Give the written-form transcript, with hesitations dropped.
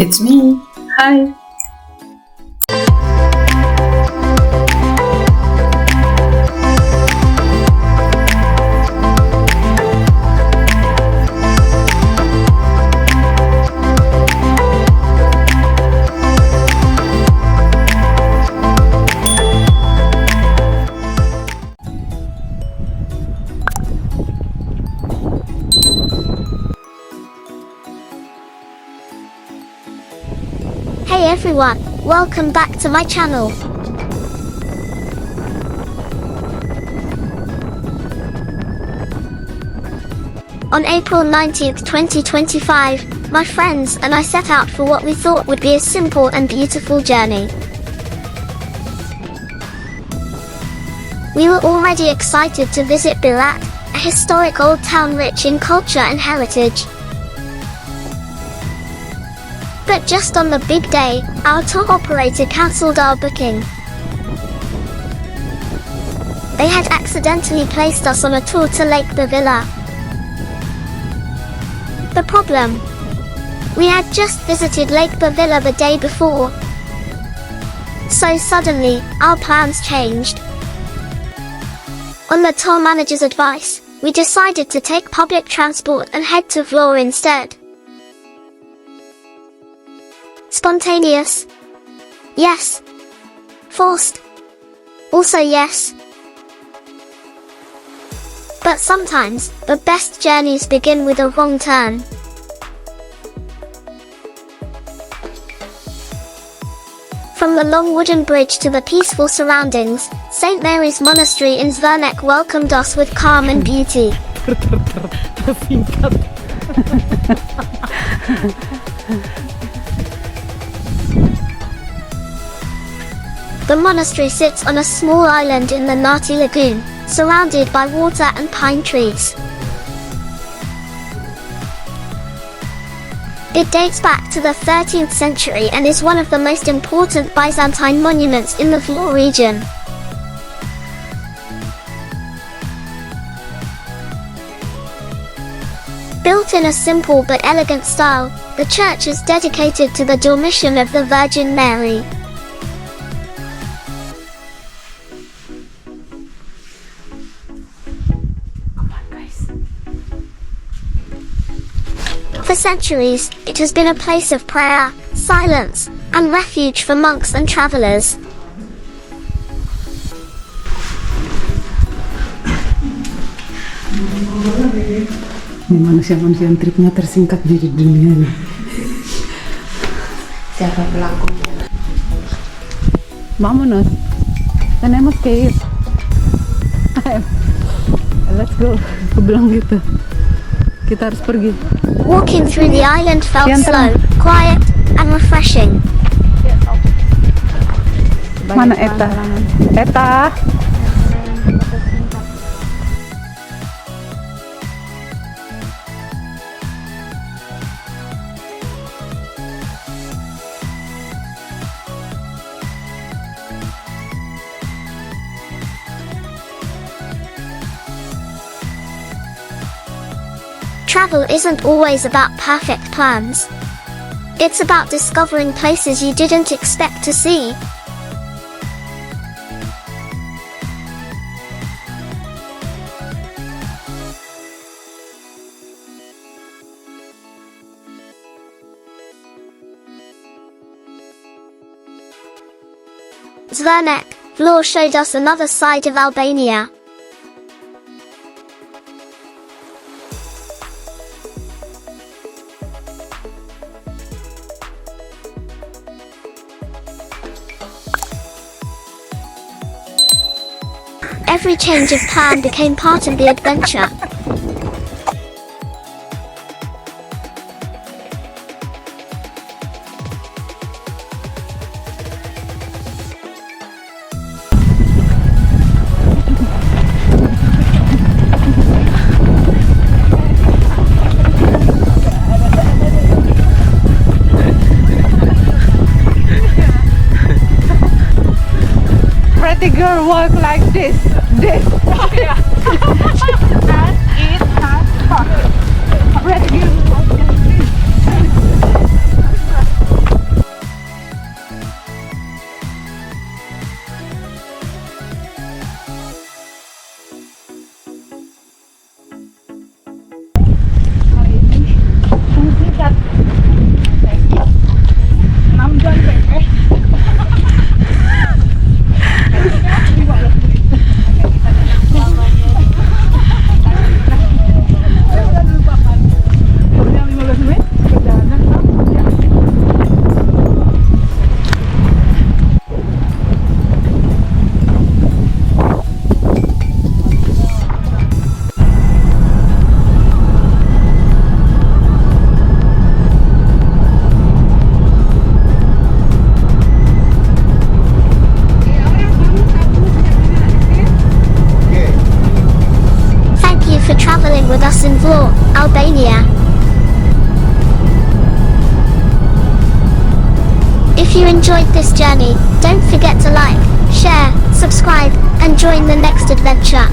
It's me. Hi. Hey everyone, welcome back to my channel. On April 19th, 2025, my friends and I set out for what we thought would be a simple and beautiful journey. We were already excited to visit Melihat, a historic old town rich in culture and heritage. But just on the big day, our tour operator cancelled our booking. They had accidentally placed us on a tour to Lake Vlora. The problem? We had just visited Lake Vlora the day before. So suddenly, our plans changed. On the tour manager's advice, we decided to take public transport and head to Vlora instead. Spontaneous? Yes. Forced? Also yes. But sometimes, the best journeys begin with a wrong turn. From the long wooden bridge to the peaceful surroundings, St. Mary's Monastery in Zvërnec welcomed us with calm and beauty. The monastery sits on a small island in the Nartë Lagoon, surrounded by water and pine trees. It dates back to the 13th century and is one of the most important Byzantine monuments in the Vlorë region. Built in a simple but elegant style, the church is dedicated to the Dormition of the Virgin Mary. For centuries, it has been a place of prayer, silence, and refuge for monks and travelers. Ini manusia-manusia yang tripnya tersingkat di dunia ini. Siapa pelakunya? Vámonos. Tenemos que ir. Let's go. Aku bilang gitu. Kita harus pergi. Walking through the island felt slow, quiet, and refreshing. Mana Eta? Eta! Travel isn't always about perfect plans. It's about discovering places you didn't expect to see. Zvërnec, Vlorë showed us another side of Albania. Every change of plan became part of the adventure. Pretty girl walk like this. This. Yeah. And it has pocket. Pretty girl walk like this. you enjoyed this journey, don't forget to like, share, subscribe, and join the next adventure.